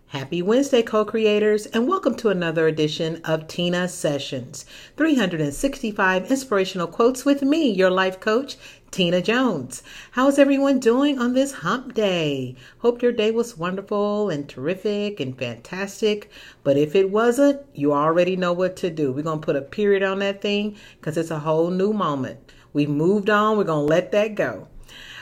Happy Wednesday, co-creators, and welcome to another edition of Teena Sessions, 365 inspirational quotes with me, your life coach, Teena Jones. How's everyone doing on this hump day? Hope your day was wonderful and terrific and fantastic. But if it wasn't, you already know what to do. We're going to put a period on that thing because it's a whole new moment. We've moved on. We're going to let that go.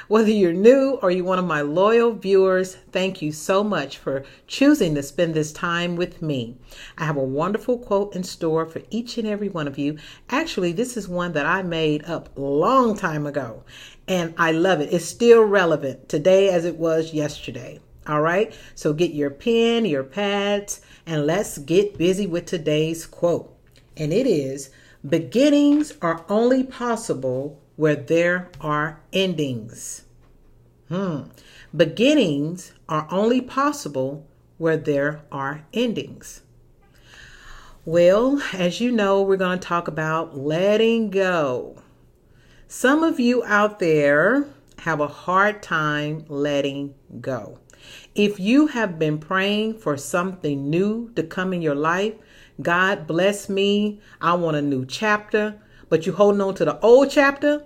Whether you're new or you're one of my loyal viewers, thank you so much for choosing to spend this time with me. I have a wonderful quote in store for each and every one of you. Actually, this is one that I made up a long time ago, and I love it. It's still relevant today as it was yesterday. All right, so get your pen, your pads, and let's get busy with today's quote. And it is, beginnings are only possible where there are endings. Beginnings are only possible where there are endings. Well, as you know, we're going to talk about letting go. Some of you out there have a hard time letting go. If you have been praying for something new to come in your life, God bless me, I want a new chapter, but you're holding on to the old chapter,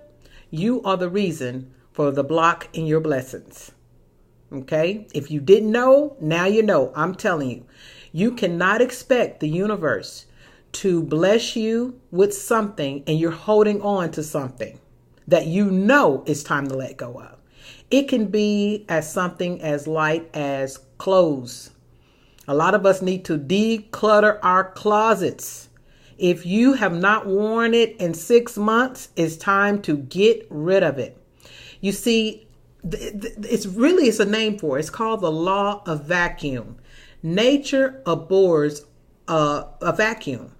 you are the reason for the block in your blessings. Okay? If you didn't know, now you know. I'm telling you, you cannot expect the universe to bless you with something and you're holding on to something that you know it's time to let go of. It can be as something as light as clothes. A lot of us need to declutter our closets. If you have not worn it in 6 months, it's time to get rid of it. You see, it's a name for it. It's called the law of vacuum. Nature abhors a vacuum.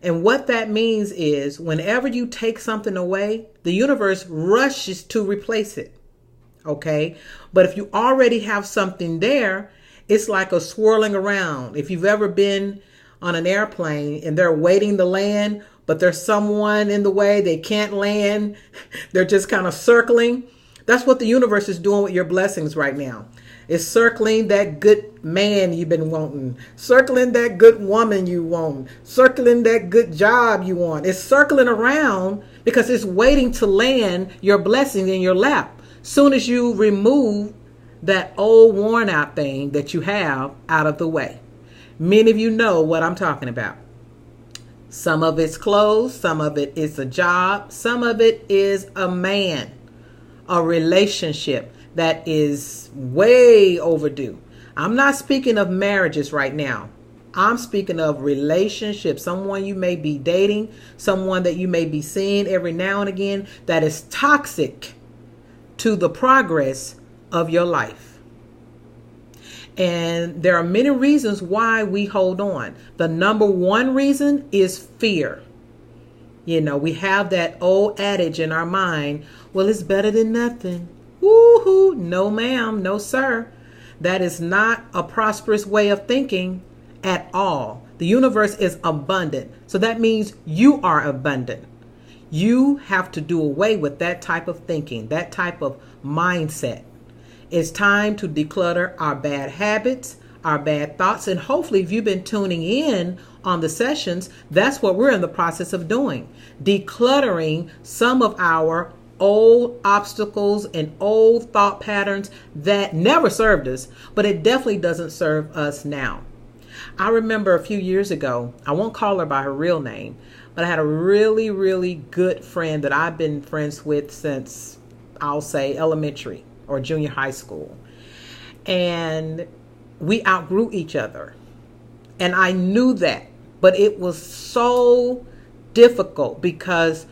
And what that means is whenever you take something away, the universe rushes to replace it. Okay? But if you already have something there, it's like a swirling around. If you've ever been on an airplane and they're waiting to land, but there's someone in the way, they can't land, they're just kind of circling. That's what the universe is doing with your blessings right now. It's circling that good man you've been wanting, circling that good woman you want, circling that good job you want. It's circling around because it's waiting to land your blessings in your lap. Soon as you remove that old worn out thing that you have out of the way. Many of you know what I'm talking about. Some of it's clothes, some of it is a job, some of it is a man, a relationship that is way overdue. I'm not speaking of marriages right now. I'm speaking of relationships, someone you may be dating, someone that you may be seeing every now and again that is toxic to the progress of your life. And there are many reasons why we hold on. The number one reason is fear. You know, we have that old adage in our mind, well, it's better than nothing. Woo-hoo. No, ma'am. No, sir. That is not a prosperous way of thinking at all. The universe is abundant. So that means you are abundant. You have to do away with that type of thinking, that type of mindset. It's time to declutter our bad habits, our bad thoughts, and hopefully if you've been tuning in on the sessions, that's what we're in the process of doing. Decluttering some of our old obstacles and old thought patterns that never served us, but it definitely doesn't serve us now. I remember a few years ago, I won't call her by her real name, but I had a really, really good friend that I've been friends with since, I'll say, elementary or junior high school. And we outgrew each other. And I knew that, but it was so difficult because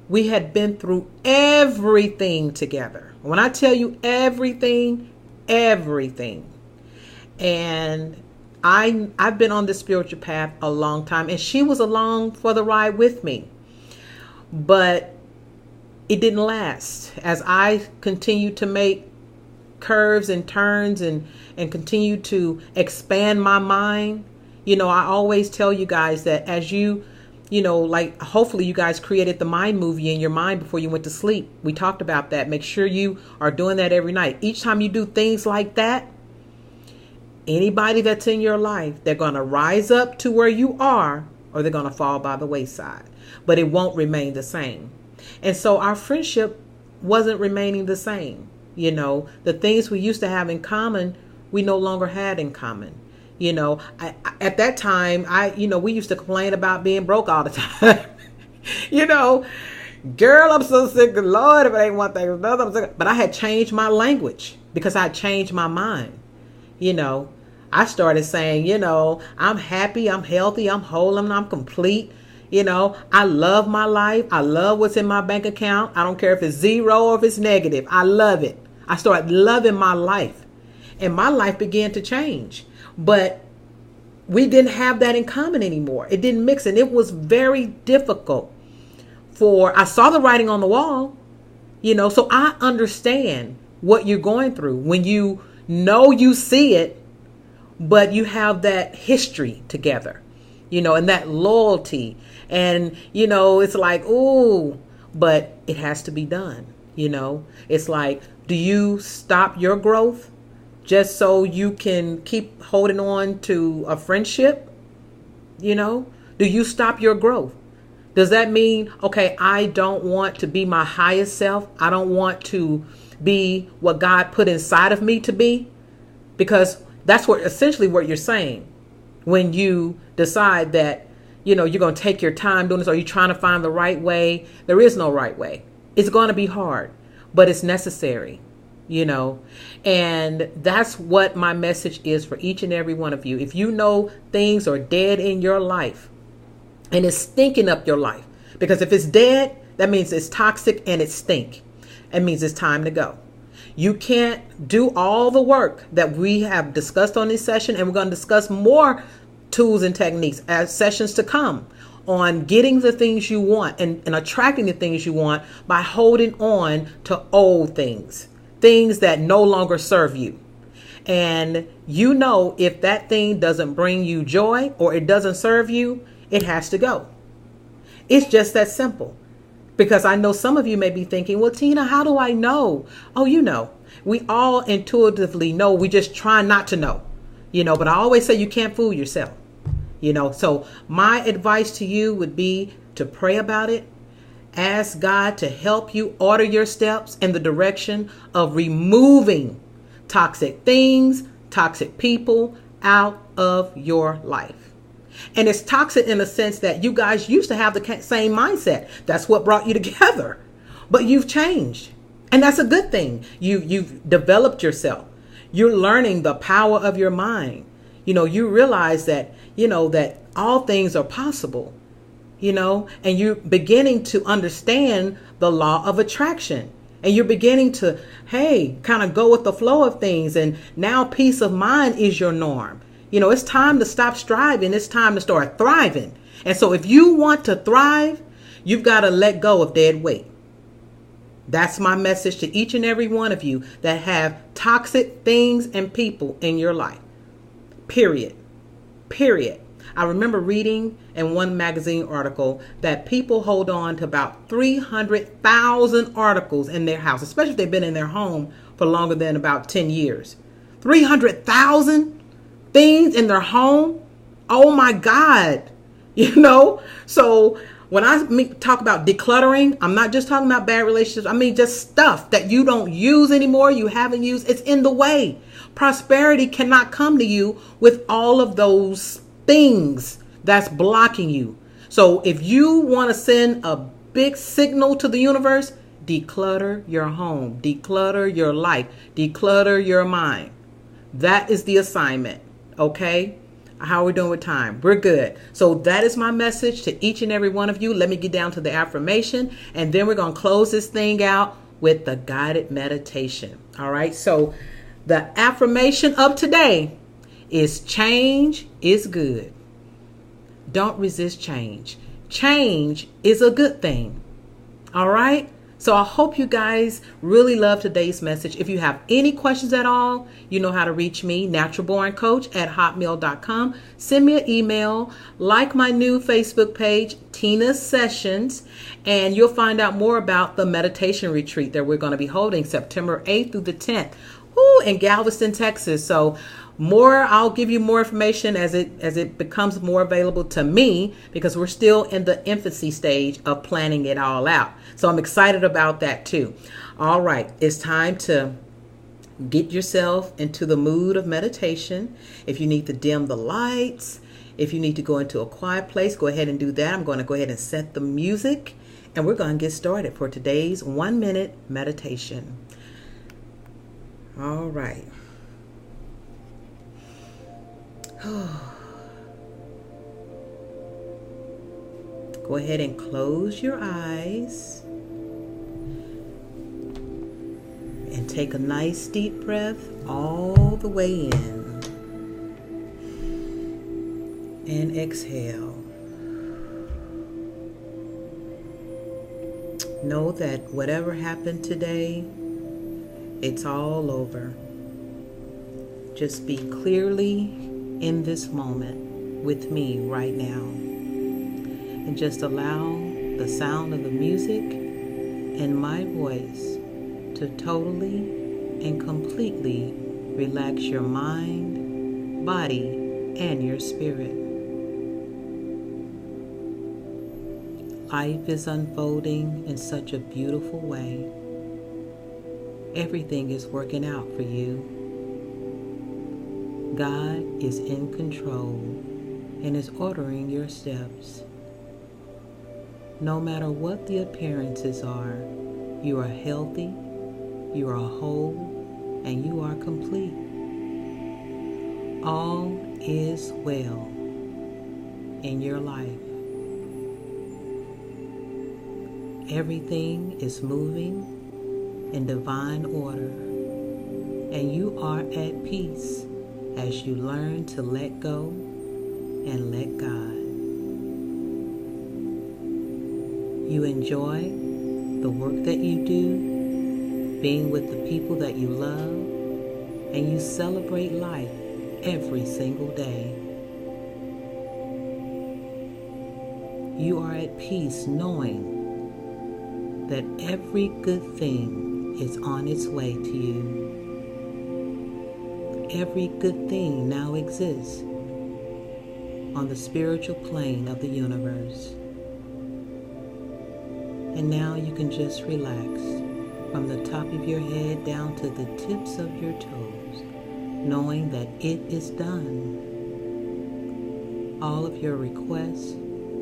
we had been through everything together. When I tell you everything. And I've been on this spiritual path a long time, and she was along for the ride with me. But it didn't last. As I continued to make curves and turns and continue to expand my mind, you know, I always tell you guys that as you know, like hopefully you guys created the mind movie in your mind before you went to sleep. We talked about that. Make sure you are doing that every night. Each time you do things like that, Anybody that's in your life, they're going to rise up to where you are, or they're going to fall by the wayside. But it won't remain the same. And so our friendship wasn't remaining the same. The things we used to have in common, we no longer had in common. At that time, we used to complain about being broke all the time. Girl, I'm so sick of Lord, if it ain't one thing or another. I'm sick. But I had changed my language because I had changed my mind. I started saying, I'm happy, I'm healthy, I'm whole, I'm complete. I love my life. I love what's in my bank account. I don't care if it's zero or if it's negative. I love it. I started loving my life, and my life began to change. But we didn't have that in common anymore. It didn't mix, and it was very difficult. I saw the writing on the wall, so I understand what you're going through when you see it, but you have that history together, and that loyalty. And, it's like, ooh, but it has to be done. It's like, do you stop your growth just so you can keep holding on to a friendship? Do you stop your growth? Does that mean, okay, I don't want to be my highest self? I don't want to be what God put inside of me to be? Because that's essentially what you're saying when you decide that, you're going to take your time doing this, or you're trying to find the right way. There is no right way. It's going to be hard, but it's necessary, and that's what my message is for each and every one of you. If you know things are dead in your life and it's stinking up your life, because if it's dead, that means it's toxic and it stink. It means it's time to go. You can't do all the work that we have discussed on this session, and we're going to discuss more tools and techniques as sessions to come on getting the things you want and attracting the things you want by holding on to old things that no longer serve you. And if that thing doesn't bring you joy or it doesn't serve you, it has to go. It's just that simple. Because I know some of you may be thinking, well, Teena, how do I know? Oh, we all intuitively know. We just try not to know, but I always say you can't fool yourself. So my advice to you would be to pray about it. Ask God to help you order your steps in the direction of removing toxic things, toxic people out of your life. And it's toxic in the sense that you guys used to have the same mindset. That's what brought you together. But you've changed. And that's a good thing. You've developed yourself. You're learning the power of your mind. You realize that, that all things are possible, and you're beginning to understand the law of attraction. And you're beginning to, kind of go with the flow of things. And now peace of mind is your norm. It's time to stop striving. It's time to start thriving. And so if you want to thrive, you've got to let go of dead weight. That's my message to each and every one of you that have toxic things and people in your life. Period. I remember reading in one magazine article that people hold on to about 300,000 articles in their house, especially if they've been in their home for longer than about 10 years. 300,000 things in their home. Oh my God. So when I talk about decluttering, I'm not just talking about bad relationships. I mean, just stuff that you don't use anymore, you haven't used. It's in the way. Prosperity cannot come to you with all of those things that's blocking you. So if you want to send a big signal to the universe, declutter your home, declutter your life, declutter your mind. That is the assignment. Okay? How are we doing with time? We're good. So that is my message to each and every one of you. Let me get down to the affirmation, and then we're going to close this thing out with the guided meditation. All right. So the affirmation of today is change is good. Don't resist change. Change is a good thing. All right. So I hope you guys really love today's message. If you have any questions at all, you know how to reach me, naturalborncoach@hotmail.com. Send me an email, like my new Facebook page, Teena Sessions, and you'll find out more about the meditation retreat that we're going to be holding September 8th through the 10th in Galveston, Texas. So I'll give you more information as it becomes more available to me, because we're still in the infancy stage of planning it all out. So I'm excited about that too. All right, it's time to get yourself into the mood of meditation. If you need to dim the lights, if you need to go into a quiet place, go ahead and do that. I'm going to go ahead and set the music, and we're going to get started for today's 1-minute meditation. All right. Go ahead and close your eyes and take a nice deep breath all the way in. And exhale. Know that whatever happened today, it's all over. Just be clearly in this moment with me right now. And just allow the sound of the music and my voice to totally and completely relax your mind, body, and your spirit. Life is unfolding in such a beautiful way. Everything is working out for you. God is in control and is ordering your steps. No matter what the appearances are, you are healthy, you are whole, and you are complete. All is well in your life. Everything is moving in divine order, and you are at peace as you learn to let go and let God. You enjoy the work that you do, being with the people that you love, and you celebrate life every single day. You are at peace knowing that every good thing is on its way to you. Every good thing now exists on the spiritual plane of the universe. And now you can just relax from the top of your head down to the tips of your toes, knowing that it is done. All of your requests,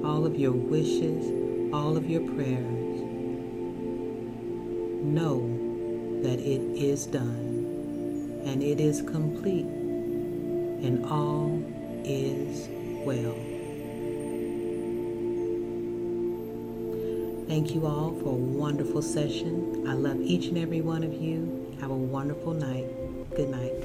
all of your wishes, all of your prayers, know that it is done, and it is complete, and all is well. Thank you all for a wonderful session. I love each and every one of you. Have a wonderful night. Good night.